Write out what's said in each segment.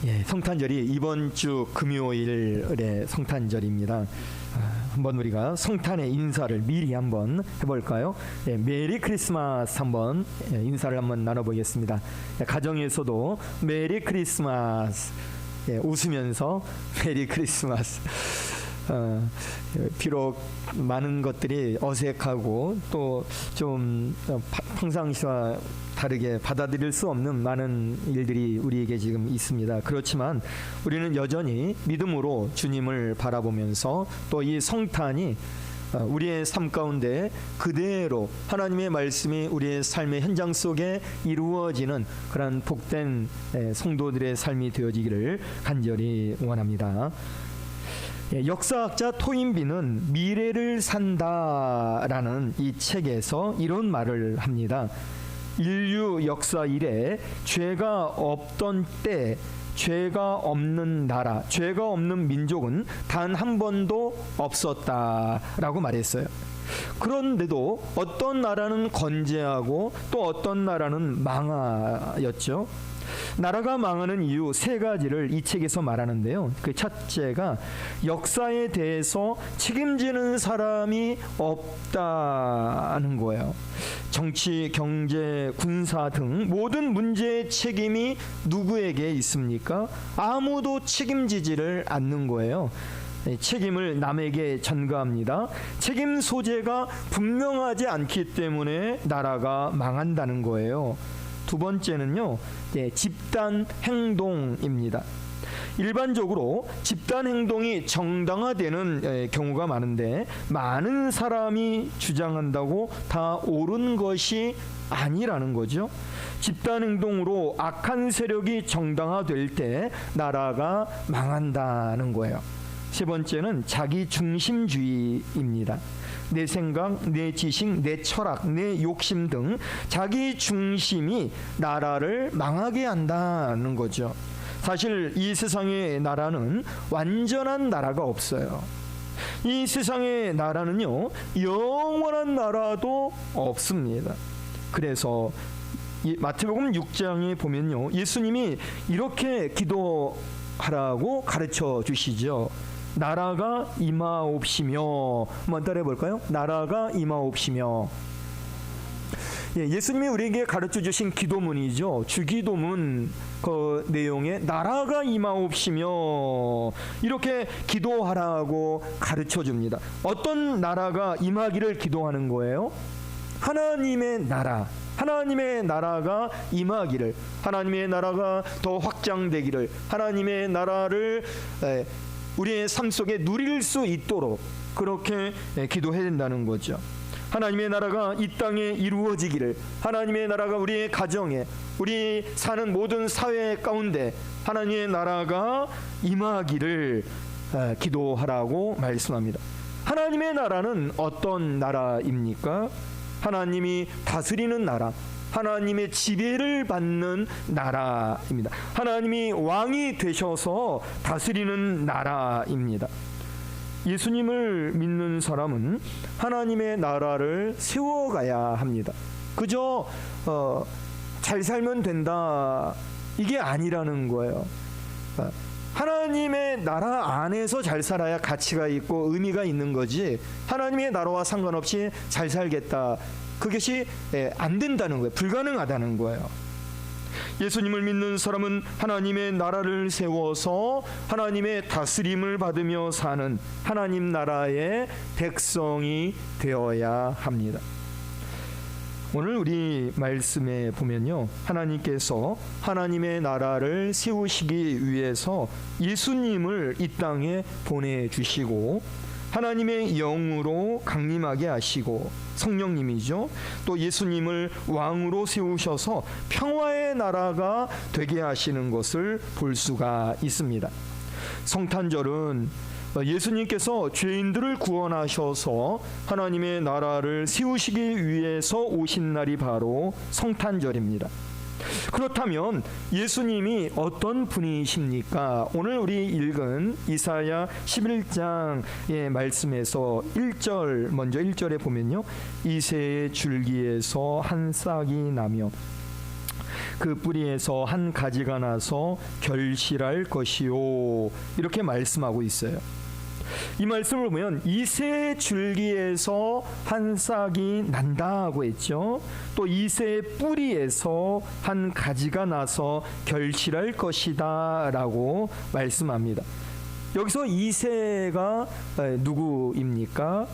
예, 성탄절이 이번 주 금요일의 성탄절입니다. 한번 우리가 성탄의 인사를 미리 한번 해볼까요? 예, 메리 크리스마스 한번 인사를 한번 나눠보겠습니다. 가정에서도 메리 크리스마스, 웃으면서 메리 크리스마스. 비록 많은 것들이 어색하고 또 좀 평상시와 다르게 받아들일 수 없는 많은 일들이 우리에게 지금 있습니다. 그렇지만 우리는 여전히 믿음으로 주님을 바라보면서 또 이 성탄이 우리의 삶 가운데 그대로 하나님의 말씀이 우리의 삶의 현장 속에 이루어지는 그런 복된 성도들의 삶이 되어지기를 간절히 원합니다. 역사학자 토인비는 미래를 산다라는 이 책에서 이런 말을 합니다. 인류 역사 이래 죄가 없던 때 죄가 없는 나라, 죄가 없는 민족은 단 한 번도 없었다라고 말했어요. 그런데도 어떤 나라는 건재하고 또 어떤 나라는 망하였죠. 나라가 망하는 이유 세 가지를 이 책에서 말하는데요. 그 첫째가 역사에 대해서 책임지는 사람이 없다는 거예요. 정치, 경제, 군사 등 모든 문제의 책임이 누구에게 있습니까? 아무도 책임지지를 않는 거예요. 책임을 남에게 전가합니다. 책임 소재가 분명하지 않기 때문에 나라가 망한다는 거예요. 두 번째는요, 집단 행동입니다. 일반적으로 집단 행동이 정당화되는 경우가 많은데 많은 사람이 주장한다고 다 옳은 것이 아니라는 거죠. 집단 행동으로 악한 세력이 정당화될 때 나라가 망한다는 거예요. 세 번째는 자기 중심주의입니다. 내 생각, 내 지식, 내 철학, 내 욕심 등 자기 중심이 나라를 망하게 한다는 거죠. 사실 이 세상의 나라는 완전한 나라가 없어요. 이 세상의 나라는요, 영원한 나라도 없습니다. 그래서 마태복음 6장에 보면요, 예수님이 이렇게 기도하라고 가르쳐 주시죠. 나라가 임하옵시며, 한번 따라해 볼까요? 나라가 임하옵시며. 예수님이 우리에게 가르쳐 주신 기도문이죠. 주기도문 그 내용에 나라가 임하옵시며 이렇게 기도하라고 가르쳐 줍니다. 어떤 나라가 임하기를 기도하는 거예요? 하나님의 나라. 하나님의 나라가 임하기를, 하나님의 나라가 더 확장되기를, 하나님의 나라를 우리의 삶 속에 누릴 수 있도록 그렇게 기도해야 된다는 거죠. 하나님의 나라가 이 땅에 이루어지기를, 하나님의 나라가 우리의 가정에, 우리 사는 모든 사회 가운데 하나님의 나라가 임하기를 기도하라고 말씀합니다. 하나님의 나라는 어떤 나라입니까? 하나님이 다스리는 나라, 하나님의 지배를 받는 나라입니다. 하나님이 왕이 되셔서 다스리는 나라입니다. 예수님을 믿는 사람은 하나님의 나라를 세워가야 합니다. 그저 잘 살면 된다, 이게 아니라는 거예요. 하나님의 나라 안에서 잘 살아야 가치가 있고 의미가 있는 거지, 하나님의 나라와 상관없이 잘 살겠다, 그것이 안 된다는 거예요. 불가능하다는 거예요. 예수님을 믿는 사람은 하나님의 나라를 세워서 하나님의 다스림을 받으며 사는 하나님 나라의 백성이 되어야 합니다. 오늘 우리 말씀에 보면요, 하나님께서 하나님의 나라를 세우시기 위해서 예수님을 이 땅에 보내주시고 하나님의 영으로 강림하게 하시고, 성령님이죠, 또 예수님을 왕으로 세우셔서 평화의 나라가 되게 하시는 것을 볼 수가 있습니다. 성탄절은 예수님께서 죄인들을 구원하셔서 하나님의 나라를 세우시기 위해서 오신 날이 바로 성탄절입니다. 그렇다면 예수님이 어떤 분이십니까? 오늘 우리 읽은 이사야 11장의 말씀에서 1절, 먼저 1절에 보면요, 이새의 줄기에서 한 싹이 나며 그 뿌리에서 한 가지가 나서 결실할 것이요. 이렇게 말씀하고 있어요. 이 말씀을 보면 이새의 줄기에서 한 싹이 난다고 했죠. 또 이새의 뿌리에서 한 가지가 나서 결실할 것이다 라고 말씀합니다. 여기서 이새가 누구입니까?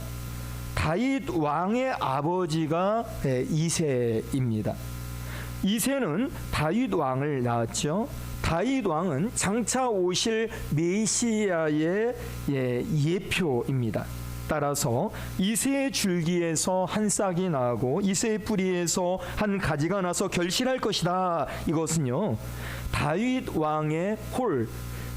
다윗 왕의 아버지가 이새입니다. 이새는 다윗 왕을 낳았죠. 다윗 왕은 장차 오실 메시아의 예표입니다. 따라서 이새의 줄기에서 한 싹이 나고 이새의 뿌리에서 한 가지가 나서 결실할 것이다. 이것은요, 다윗 왕의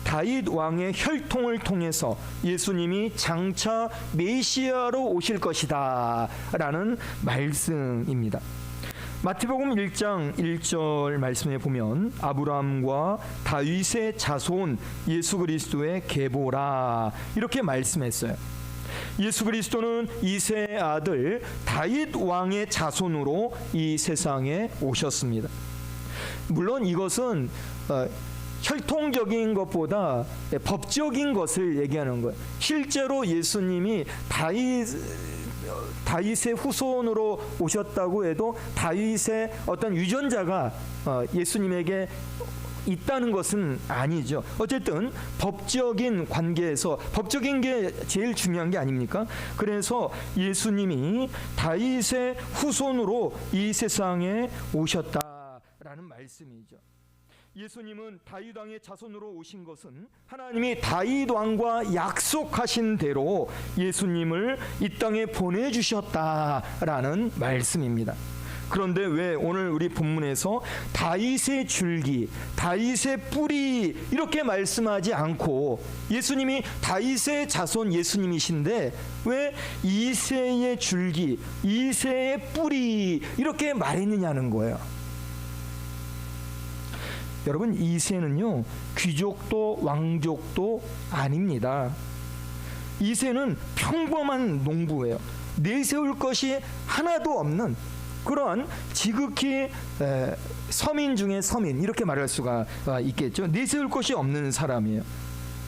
다윗 왕의 혈통을 통해서 예수님이 장차 메시아로 오실 것이다 라는 말씀입니다. 마태복음 1장 1절 말씀에 보면 아브라함과 다윗의 자손 예수 그리스도의 계보라 이렇게 말씀했어요. 예수 그리스도는 이새의 아들 다윗 왕의 자손으로 이 세상에 오셨습니다. 물론 이것은 혈통적인 것보다 법적인 것을 얘기하는 거예요. 실제로 예수님이 다윗의 후손으로 오셨다고 해도 다윗의 어떤 유전자가 예수님에게 있다는 것은 아니죠. 어쨌든 법적인 관계에서 법적인 게 제일 중요한 게 아닙니까? 그래서 예수님이 다윗의 후손으로 이 세상에 오셨다라는 말씀이죠. 예수님은 다윗 왕의 자손으로 오신 것은 하나님이 다윗 왕과 약속하신 대로 예수님을 이 땅에 보내주셨다라는 말씀입니다. 그런데 왜 오늘 우리 본문에서 다윗의 줄기, 다윗의 뿌리 이렇게 말씀하지 않고 예수님이 다윗의 자손 예수님이신데 왜 이새의 줄기, 이새의 뿌리 이렇게 말했느냐는 거예요. 여러분, 이새는요 귀족도 왕족도 아닙니다. 이새는 평범한 농부예요. 내세울 것이 하나도 없는 그런 지극히 서민 중에 서민 이렇게 말할 수가 있겠죠. 내세울 것이 없는 사람이에요.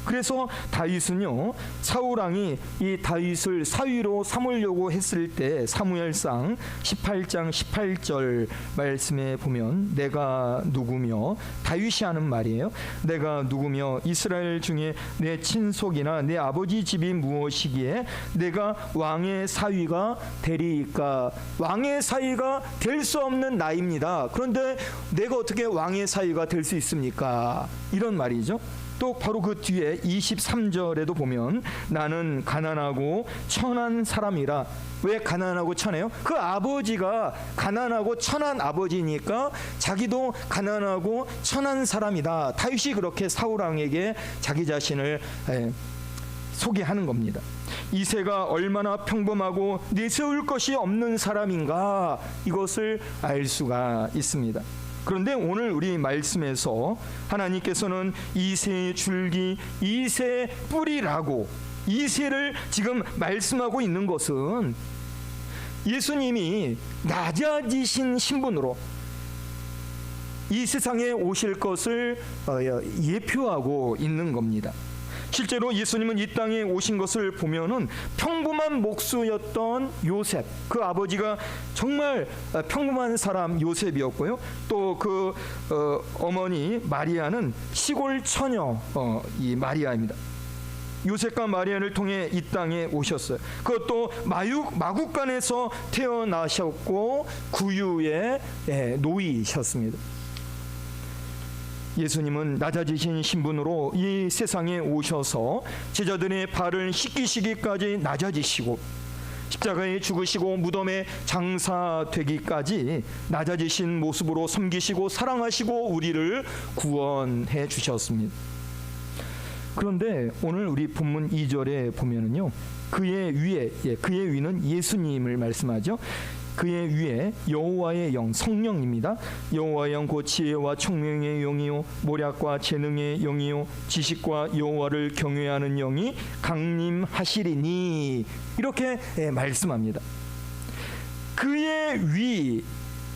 그래서 다윗은요 사울 왕이 이 다윗을 사위로 삼으려고 했을 때 사무엘상 18장 18절 말씀에 보면 내가 누구며 다윗이 하는 말이에요. 내가 누구며 이스라엘 중에 내 친속이나 내 아버지 집이 무엇이기에 내가 왕의 사위가 되리이까. 왕의 사위가 될 수 없는 나이입니다. 그런데 내가 어떻게 왕의 사위가 될 수 있습니까? 이런 말이죠. 또 바로 그 뒤에 23절에도 보면 나는 가난하고 천한 사람이라. 왜 가난하고 천해요? 그 아버지가 가난하고 천한 아버지니까 자기도 가난하고 천한 사람이다. 다윗이 그렇게 사울 왕에게 자기 자신을 소개하는 겁니다. 이새가 얼마나 평범하고 내세울 것이 없는 사람인가 이것을 알 수가 있습니다. 그런데 오늘 우리 말씀에서 하나님께서는 이새의 줄기, 이새의 뿌리라고 이새를 지금 말씀하고 있는 것은 예수님이 낮아지신 신분으로 이 세상에 오실 것을 예표하고 있는 겁니다. 실제로 예수님은 이 땅에 오신 것을 보면은 평범한 목수였던 요셉, 그 아버지가 정말 평범한 사람 요셉이었고요. 또 그 어머니 마리아는 시골 처녀 이 마리아입니다. 요셉과 마리아를 통해 이 땅에 오셨어요. 그것도 마국간에서 태어나셨고 구유의 노이셨습니다. 예수님은 낮아지신 신분으로 이 세상에 오셔서 제자들의 발을 씻기시기까지 낮아지시고 십자가에 죽으시고 무덤에 장사되기까지 낮아지신 모습으로 섬기시고 사랑하시고 우리를 구원해 주셨습니다. 그런데 오늘 우리 본문 2절에 보면은요 그의 위는 예수님을 말씀하죠. 그의 위에 여호와의 영, 성령입니다. 여호와의 영 곧 지혜와 총명의 영이요 모략과 재능의 영이요 지식과 여호와를 경외하는 영이 강림하시리니 이렇게 말씀합니다. 그의 위,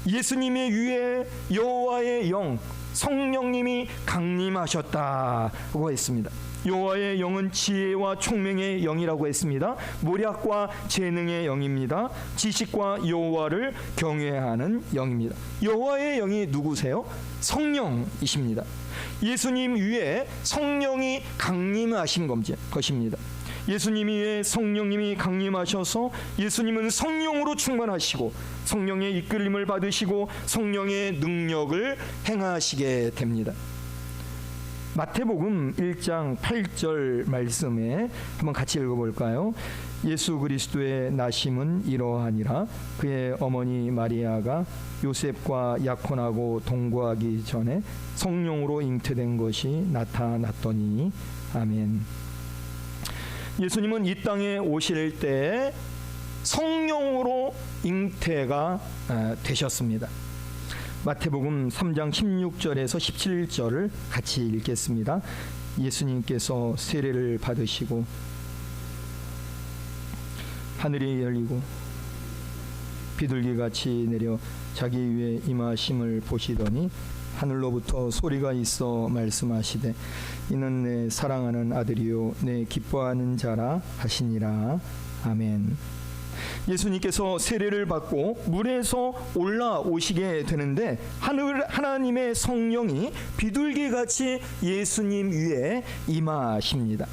예수님의 위에 여호와의 영 성령님이 강림하셨다고 했습니다. 여호와의 영은 지혜와 총명의 영이라고 했습니다. 모략과 재능의 영입니다. 지식과 여호와를 경외하는 영입니다. 여호와의 영이 누구세요? 성령이십니다. 예수님 위에 성령이 강림하신 것입니다. 예수님 위에 성령님이 강림하셔서 예수님은 성령으로 충만하시고 성령의 이끌림을 받으시고 성령의 능력을 행하시게 됩니다. 마태복음 1장 8절 말씀에 한번 같이 읽어볼까요? 예수 그리스도의 나심은 이러하니라. 그의 어머니 마리아가 요셉과 약혼하고 동거하기 전에 성령으로 잉태된 것이 나타났더니. 아멘. 예수님은 이 땅에 오실 때 성령으로 잉태가 되셨습니다. 마태복음 3장 16절에서 17절을 같이 읽겠습니다. 예수님께서 세례를 받으시고 하늘이 열리고 비둘기같이 내려 자기 위에 임하심을 보시더니 하늘로부터 소리가 있어 말씀하시되 이는 내 사랑하는 아들이요 내 기뻐하는 자라 하시니라. 아멘. 예수님께서 세례를 받고 물에서 올라오시게 되는데 하나님의 성령이 비둘기같이 예수님 위에 임하십니다.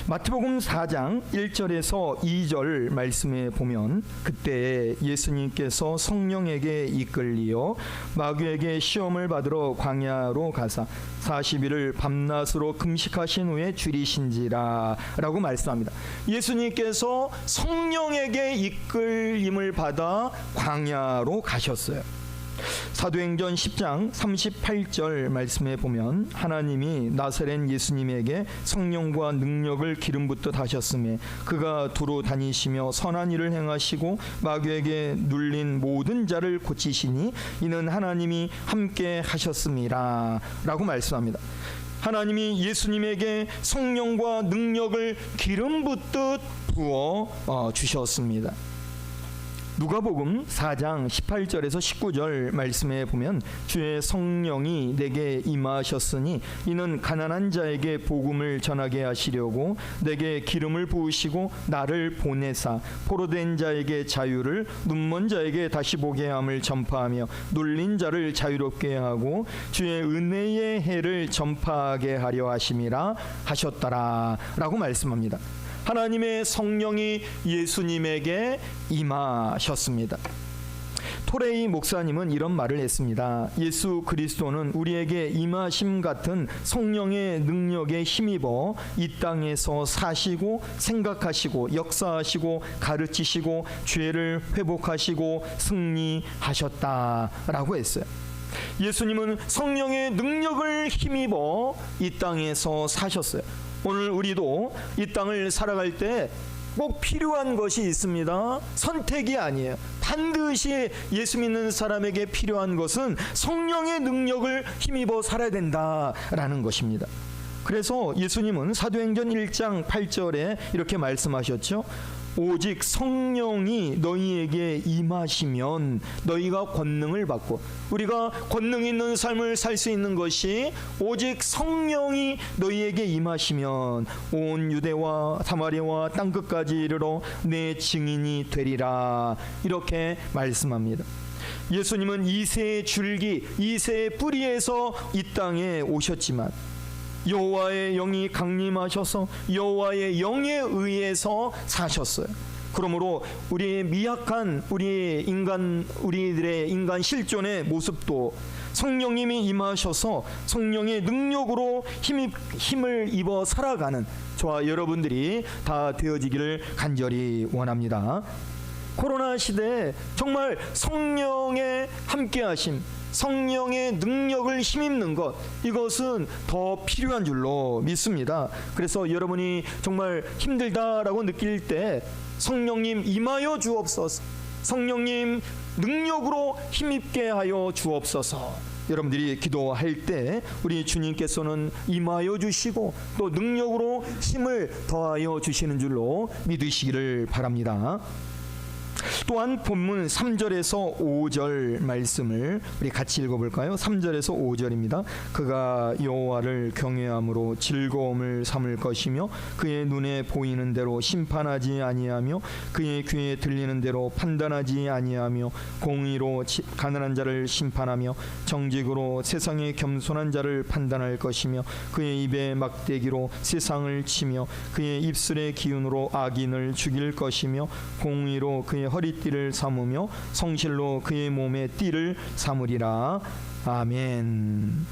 마태복음 4장 1절에서 2절 말씀에 보면 그때 예수님께서 성령에게 이끌리어 마귀에게 시험을 받으러 광야로 가사 40일을 밤낮으로 금식하신 후에 줄이신지라 라고 말씀합니다. 예수님께서 성령에게 이끌림을 받아 광야로 가셨어요. 사도행전 10장 38절 말씀에 보면 하나님이 나사렛 예수님에게 성령과 능력을 기름 붓듯 하셨음에 그가 두루 다니시며 선한 일을 행하시고 마귀에게 눌린 모든 자를 고치시니 이는 하나님이 함께 하셨음이라 라고 말씀합니다. 하나님이 예수님에게 성령과 능력을 기름 붓듯 부어 주셨습니다. 누가복음 4장 18절에서 19절 말씀에 보면 주의 성령이 내게 임하셨으니 이는 가난한 자에게 복음을 전하게 하시려고 내게 기름을 부으시고 나를 보내사 포로된 자에게 자유를 눈먼 자에게 다시 보게 함을 전파하며 눌린 자를 자유롭게 하고 주의 은혜의 해를 전파하게 하려 하심이라 하셨더라 라고 말씀합니다. 하나님의 성령이 예수님에게 임하셨습니다. 토레이 목사님은 이런 말을 했습니다. 예수 그리스도는 우리에게 임하심 같은 성령의 능력에 힘입어 이 땅에서 사시고 생각하시고 역사하시고 가르치시고 죄를 회복하시고 승리하셨다라고 했어요. 예수님은 성령의 능력을 힘입어 이 땅에서 사셨어요. 오늘 우리도 이 땅을 살아갈 때 꼭 필요한 것이 있습니다. 선택이 아니에요. 반드시 예수 믿는 사람에게 필요한 것은 성령의 능력을 힘입어 살아야 된다라는 것입니다. 그래서 예수님은 사도행전 1장 8절에 이렇게 말씀하셨죠. 오직 성령이 너희에게 임하시면 너희가 권능을 받고, 우리가 권능 있는 삶을 살 수 있는 것이 오직 성령이 너희에게 임하시면 온 유대와 사마리아와 땅끝까지 이르러 내 증인이 되리라, 이렇게 말씀합니다. 예수님은 이새의 줄기, 이새의 뿌리에서 이 땅에 오셨지만 여호와의 영이 강림하셔서 여호와의 영에 의해서 사셨어요. 그러므로 우리의 미약한 우리들의 인간 실존의 모습도 성령님이 임하셔서 성령의 능력으로 힘을 입어 살아가는 저와 여러분들이 다 되어지기를 간절히 원합니다. 코로나 시대에 정말 성령의 함께하심, 성령의 능력을 힘입는 것, 이것은 더 필요한 줄로 믿습니다. 그래서 여러분이 정말 힘들다라고 느낄 때 성령님 임하여 주옵소서, 성령님 능력으로 힘입게 하여 주옵소서. 여러분들이 기도할 때 우리 주님께서는 임하여 주시고 또 능력으로 힘을 더하여 주시는 줄로 믿으시기를 바랍니다. 또한 본문 3절에서 5절 말씀을 우리 같이 읽어볼까요? 3절에서 5절입니다. 그가 여호와를 경외함으로 즐거움을 삼을 것이며 그의 눈에 보이는 대로 심판하지 아니하며 그의 귀에 들리는 대로 판단하지 아니하며 공의로 가난한 자를 심판하며 정직으로 세상에 겸손한 자를 판단할 것이며 그의 입에 막대기로 세상을 치며 그의 입술의 기운으로 악인을 죽일 것이며 공의로 그의 허리띠를 삼으며 성실로 그의 몸에 띠를 삼으리라. 아멘.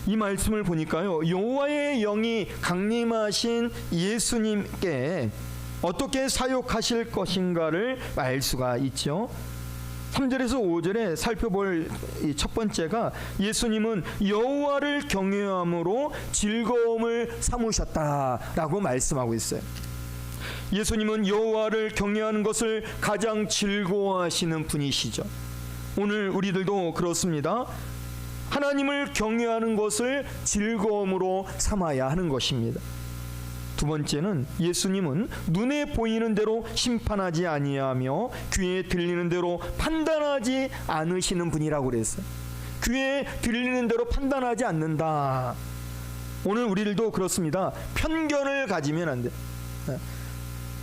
이 말씀을 보니까요, 여호와의 영이 강림하신 예수님께 어떻게 사역하실 것인가를 알 수가 있죠. 3절에서 5절에 살펴볼 첫 번째가 예수님은 여호와를 경외함으로 즐거움을 삼으셨다라고 말씀하고 있어요. 예수님은 여호와를 경외하는 것을 가장 즐거워하시는 분이시죠. 오늘 우리들도 그렇습니다. 하나님을 경외하는 것을 즐거움으로 삼아야 하는 것입니다. 두 번째는 예수님은 눈에 보이는 대로 심판하지 아니하며 귀에 들리는 대로 판단하지 않으시는 분이라고 그랬어요. 귀에 들리는 대로 판단하지 않는다. 오늘 우리들도 그렇습니다. 편견을 가지면 안 돼.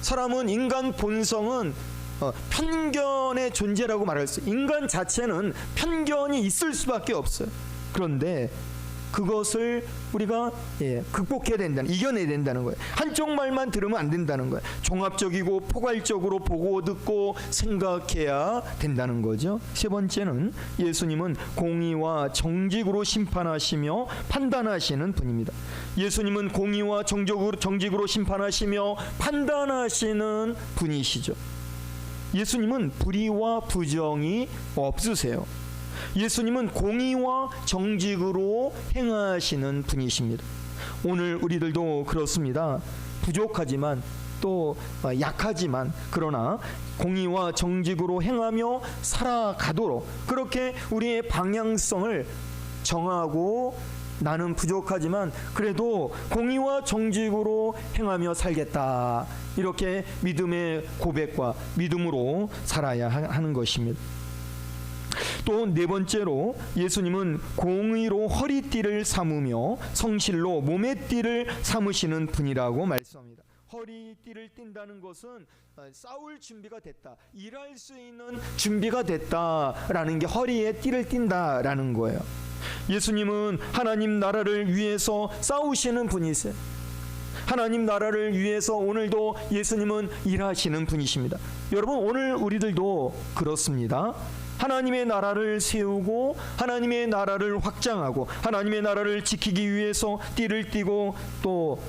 사람은, 인간 본성은 편견의 존재라고 말할 수 있어요. 인간 자체는 편견이 있을 수밖에 없어요. 그런데 그것을 우리가 극복해야 된다는, 이겨내야 된다는 거예요. 한쪽 말만 들으면 안 된다는 거예요. 종합적이고 포괄적으로 보고 듣고 생각해야 된다는 거죠. 세 번째는 예수님은 공의와 정직으로 심판하시며 판단하시는 분입니다. 예수님은 공의와 정직으로 심판하시며 판단하시는 분이시죠. 예수님은 불의와 부정이 없으세요. 예수님은 공의와 정직으로 행하시는 분이십니다. 오늘 우리들도 그렇습니다. 부족하지만 또 약하지만 그러나 공의와 정직으로 행하며 살아가도록 그렇게 우리의 방향성을 정하고, 나는 부족하지만 그래도 공의와 정직으로 행하며 살겠다, 이렇게 믿음의 고백과 믿음으로 살아야 하는 것입니다. 또 네 번째로 예수님은 공의로 허리띠를 삼으며 성실로 몸의 띠를 삼으시는 분이라고 말씀합니다. 허리띠를 띈다는 것은 싸울 준비가 됐다, 일할 수 있는 준비가 됐다라는 게 허리에 띠를 띈다라는 거예요. 예수님은 하나님 나라를 위해서 싸우시는 분이세요. 하나님 나라를 위해서 오늘도 예수님은 일하시는 분이십니다. 여러분, 오늘 우리들도 그렇습니다. 하나님의 나라를 세우고 하나님의 나라를 확장하고 하나님의 나라를 지키기 위해서 띠를 띠고 또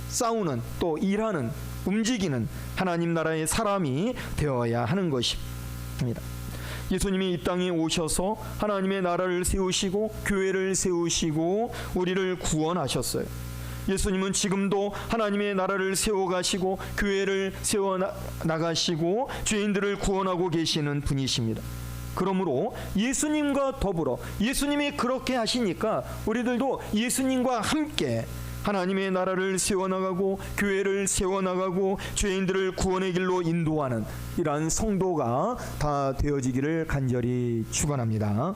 싸우는, 또 일하는, 움직이는 하나님 나라의 사람이 되어야 하는 것입니다. 예수님이 이 땅에 오셔서 하나님의 나라를 세우시고 교회를 세우시고 우리를 구원하셨어요. 예수님은 지금도 하나님의 나라를 세워가시고 교회를 세워나가시고 죄인들을 구원하고 계시는 분이십니다. 그러므로 예수님과 더불어, 예수님이 그렇게 하시니까 우리들도 예수님과 함께 하나님의 나라를 세워나가고 교회를 세워나가고 죄인들을 구원의 길로 인도하는 이러한 성도가 다 되어지기를 간절히 축원합니다.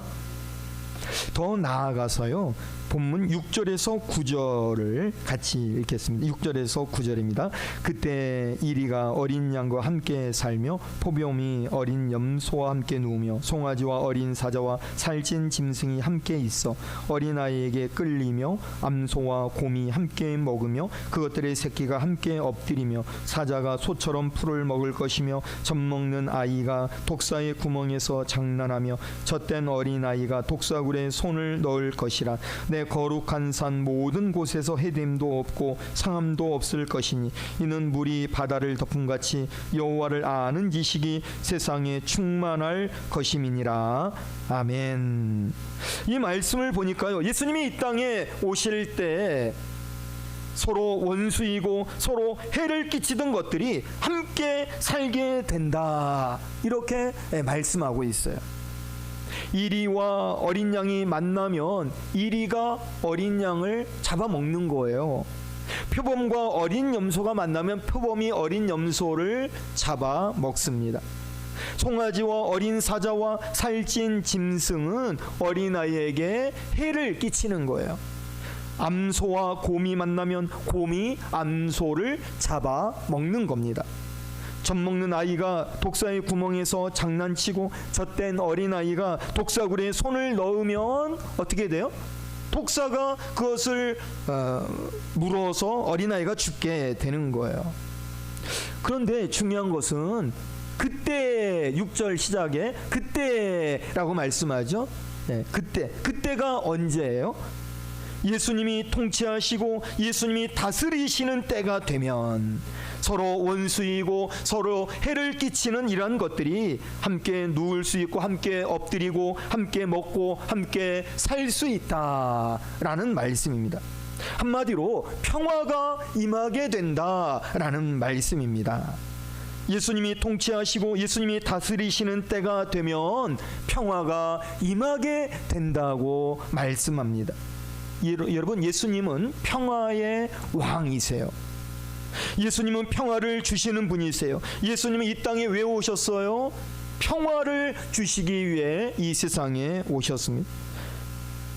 더 나아가서요, 본문 6절에서 9절을 같이 읽겠습니다. 6절에서 9절입니다. 그때 이리가 어린 양과 함께 살며 포범이 어린 염소와 함께 누우며 송아지와 어린 사자와 살찐 짐승이 함께 있어 어린아이에게 끌리며 암소와 곰이 함께 먹으며 그것들의 새끼가 함께 엎드리며 사자가 소처럼 풀을 먹을 것이며 젖먹는 아이가 독사의 구멍에서 장난하며 젖된 어린아이가 독사굴에 손을 넣을 것이라. 내 거룩한 산 모든 곳에서 해됨도 없고 상함도 없을 것이니 이는 물이 바다를 덮음같이 여호와를 아는 지식이 세상에 충만할 것임이니라. 아멘. 이 말씀을 보니까요, 예수님이 이 땅에 오실 때 서로 원수이고 서로 해를 끼치던 것들이 함께 살게 된다, 이렇게 말씀하고 있어요. 이리와 어린 양이 만나면 이리가 어린 양을 잡아먹는 거예요. 표범과 어린 염소가 만나면 표범이 어린 염소를 잡아먹습니다. 송아지와 어린 사자와 살찐 짐승은 어린아이에게 해를 끼치는 거예요. 암소와 곰이 만나면 곰이 암소를 잡아 먹는 겁니다. 젖 먹는 아이가 독사의 구멍에서 장난치고 젖된 어린아이가 독사굴에 손을 넣으면 어떻게 돼요? 독사가 그것을 물어서 어린아이가 죽게 되는 거예요. 그런데 중요한 것은 그때 6절 시작에 그때라고 말씀하죠. 네, 그때가 언제예요? 예수님이 통치하시고 예수님이 다스리시는 때가 되면 서로 원수이고 서로 해를 끼치는 이러한 것들이 함께 누울 수 있고 함께 엎드리고 함께 먹고 함께 살 수 있다라는 말씀입니다. 한마디로 평화가 임하게 된다라는 말씀입니다. 예수님이 통치하시고 예수님이 다스리시는 때가 되면 평화가 임하게 된다고 말씀합니다. 여러분, 예수님은 평화의 왕이세요. 예수님은 평화를 주시는 분이세요. 예수님은 이 땅에 왜 오셨어요? 평화를 주시기 위해 이 세상에 오셨습니다.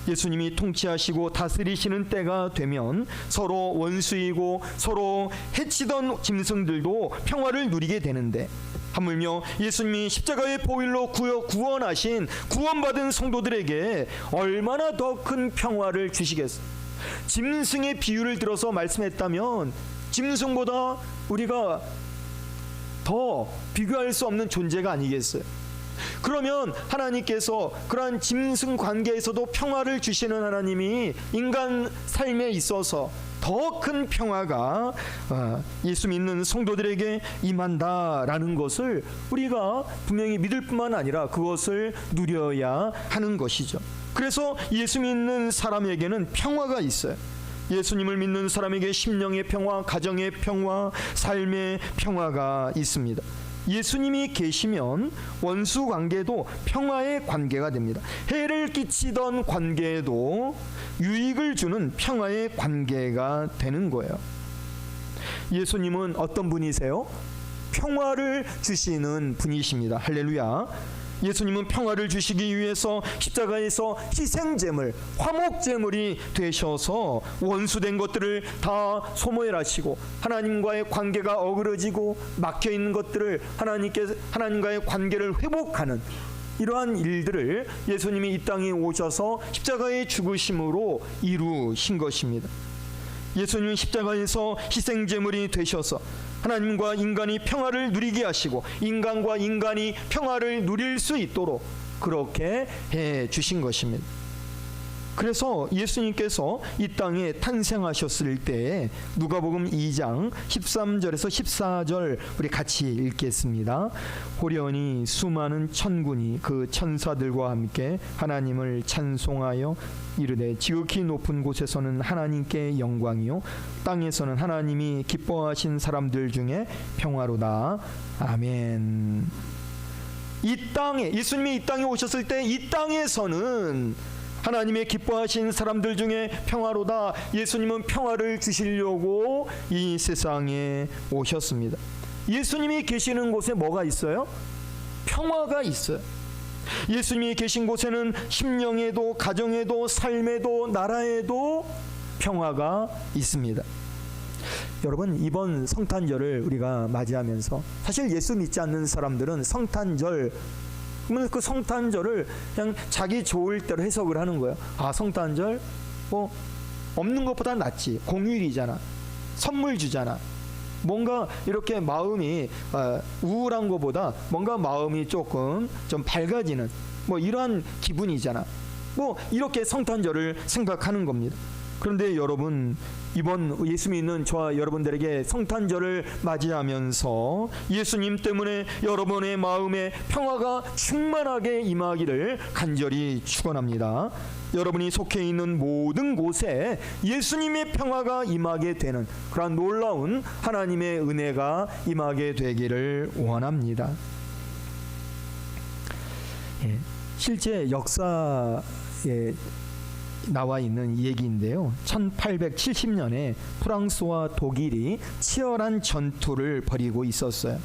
예수님이 통치하시고 다스리시는 때가 되면 서로 원수이고 서로 해치던 짐승들도 평화를 누리게 되는데, 하물며 예수님이 십자가의 보혈로 구원하신 구원받은 성도들에게 얼마나 더 큰 평화를 주시겠어요? 짐승의 비유를 들어서 말씀했다면 짐승보다 우리가 더 비교할 수 없는 존재가 아니겠어요? 그러면 하나님께서 그러한 짐승 관계에서도 평화를 주시는 하나님이 인간 삶에 있어서 더 큰 평화가 예수 믿는 성도들에게 임한다라는 것을 우리가 분명히 믿을 뿐만 아니라 그것을 누려야 하는 것이죠. 그래서 예수 믿는 사람에게는 평화가 있어요. 예수님을 믿는 사람에게 심령의 평화, 가정의 평화, 삶의 평화가 있습니다. 예수님이 계시면 원수 관계도 평화의 관계가 됩니다. 해를 끼치던 관계에도 유익을 주는 평화의 관계가 되는 거예요. 예수님은 어떤 분이세요? 평화를 주시는 분이십니다. 할렐루야. 예수님은 평화를 주시기 위해서 십자가에서 희생제물, 화목제물이 되셔서 원수된 것들을 다 소멸하시고 하나님과의 관계가 어그러지고 막혀있는 것들을 하나님과의 관계를 회복하는 이러한 일들을 예수님이 이 땅에 오셔서 십자가의 죽으심으로 이루신 것입니다. 예수님은 십자가에서 희생제물이 되셔서 하나님과 인간이 평화를 누리게 하시고 인간과 인간이 평화를 누릴 수 있도록 그렇게 해 주신 것입니다. 그래서 예수님께서 이 땅에 탄생하셨을 때 누가복음 2장 13절에서 14절 우리 같이 읽겠습니다. 호련히 수많은 천군이 그 천사들과 함께 하나님을 찬송하여 이르되 지극히 높은 곳에서는 하나님께 영광이요 땅에서는 하나님이 기뻐하신 사람들 중에 평화로다. 아멘. 이 땅에 예수님이 이 땅에 오셨을 때 이 땅에서는 하나님의 기뻐하신 사람들 중에 평화로다. 예수님은 평화를 주시려고 이 세상에 오셨습니다. 예수님이 계시는 곳에 뭐가 있어요? 평화가 있어요. 예수님이 계신 곳에는 심령에도 가정에도 삶에도 나라에도 평화가 있습니다. 여러분, 이번 성탄절을 우리가 맞이하면서 사실 예수 믿지 않는 사람들은 성탄절 그러면 그 성탄절을 그냥 자기 좋을 대로 해석을 하는 거예요. 아, 성탄절 뭐 없는 것보다 낫지. 공휴일이잖아. 선물 주잖아. 뭔가 이렇게 마음이 우울한 것보다 뭔가 마음이 조금 좀 밝아지는 뭐 이러한 기분이잖아. 뭐 이렇게 성탄절을 생각하는 겁니다. 그런데 여러분, 이번 예수 믿는 저와 여러분들에게 성탄절을 맞이하면서 예수님 때문에 여러분의 마음에 평화가 충만하게 임하기를 간절히 축원합니다. 여러분이 속해 있는 모든 곳에 예수님의 평화가 임하게 되는 그런 놀라운 하나님의 은혜가 임하게 되기를 원합니다. 실제 역사에 나와 있는 얘기인데요. 1870년에 프랑스와 독일이 치열한 전투를 벌이고 있었어요.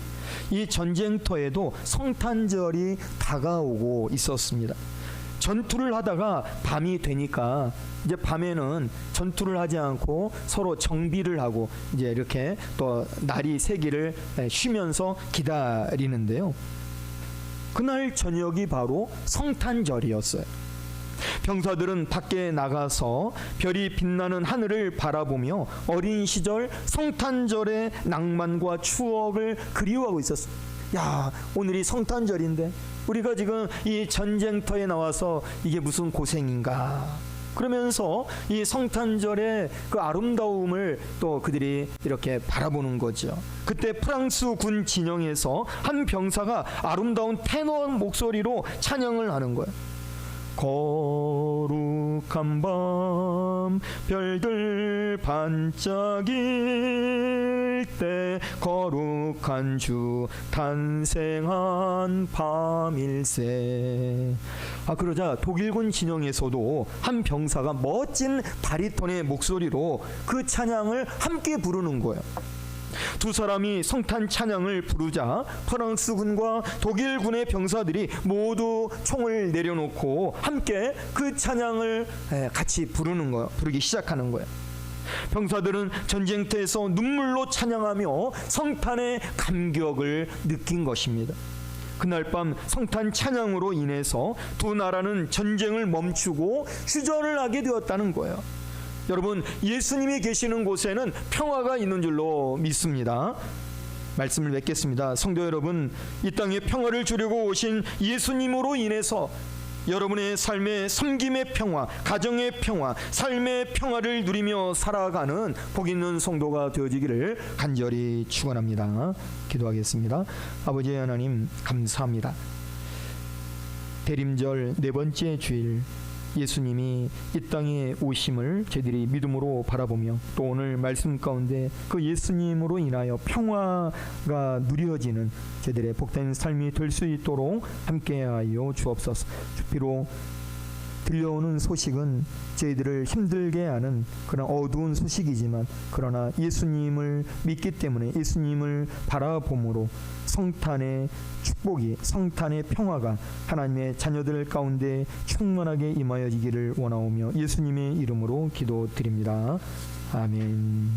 이 전쟁터에도 성탄절이 다가오고 있었습니다. 전투를 하다가 밤이 되니까 이제 밤에는 전투를 하지 않고 서로 정비를 하고 이제 이렇게 또 날이 새기를 쉬면서 기다리는데요. 그날 저녁이 바로 성탄절이었어요. 병사들은 밖에 나가서 별이 빛나는 하늘을 바라보며 어린 시절 성탄절의 낭만과 추억을 그리워하고 있었어요. 야, 오늘이 성탄절인데 우리가 지금 이 전쟁터에 나와서 이게 무슨 고생인가, 그러면서 이 성탄절의 그 아름다움을 또 그들이 이렇게 바라보는 거죠. 그때 프랑스 군 진영에서 한 병사가 아름다운 테너 목소리로 찬양을 하는 거예요. 거룩한 밤 별들 반짝일 때 거룩한 주 탄생한 밤일세. 그러자 독일군 진영에서도 한 병사가 멋진 바리톤의 목소리로 그 찬양을 함께 부르는 거예요. 두 사람이 성탄 찬양을 부르자 프랑스군과 독일군의 병사들이 모두 총을 내려놓고 함께 그 찬양을 같이 부르기 시작하는 거예요. 병사들은 전쟁터에서 눈물로 찬양하며 성탄의 감격을 느낀 것입니다. 그날 밤 성탄 찬양으로 인해서 두 나라는 전쟁을 멈추고 휴전을 하게 되었다는 거예요. 여러분, 예수님이 계시는 곳에는 평화가 있는 줄로 믿습니다. 말씀을 맺겠습니다. 성도 여러분, 이 땅에 평화를 주려고 오신 예수님으로 인해서 여러분의 삶의 섬김의 평화, 가정의 평화, 삶의 평화를 누리며 살아가는 복 있는 성도가 되어지기를 간절히 축원합니다. 기도하겠습니다. 아버지 하나님, 감사합니다. 대림절 네 번째 주일, 예수님이 이 땅에 오심을 저희들이 믿음으로 바라보며 또 오늘 말씀 가운데 그 예수님으로 인하여 평화가 누려지는 저희들의 복된 삶이 될 수 있도록 함께하여 주옵소서. 비록 들려오는 소식은 저희들을 힘들게 하는 그런 어두운 소식이지만, 그러나 예수님을 믿기 때문에 예수님을 바라봄으로 성탄의 축복이, 성탄의 평화가 하나님의 자녀들 가운데 충만하게 임하여지기를 원하오며 예수님의 이름으로 기도드립니다. 아멘.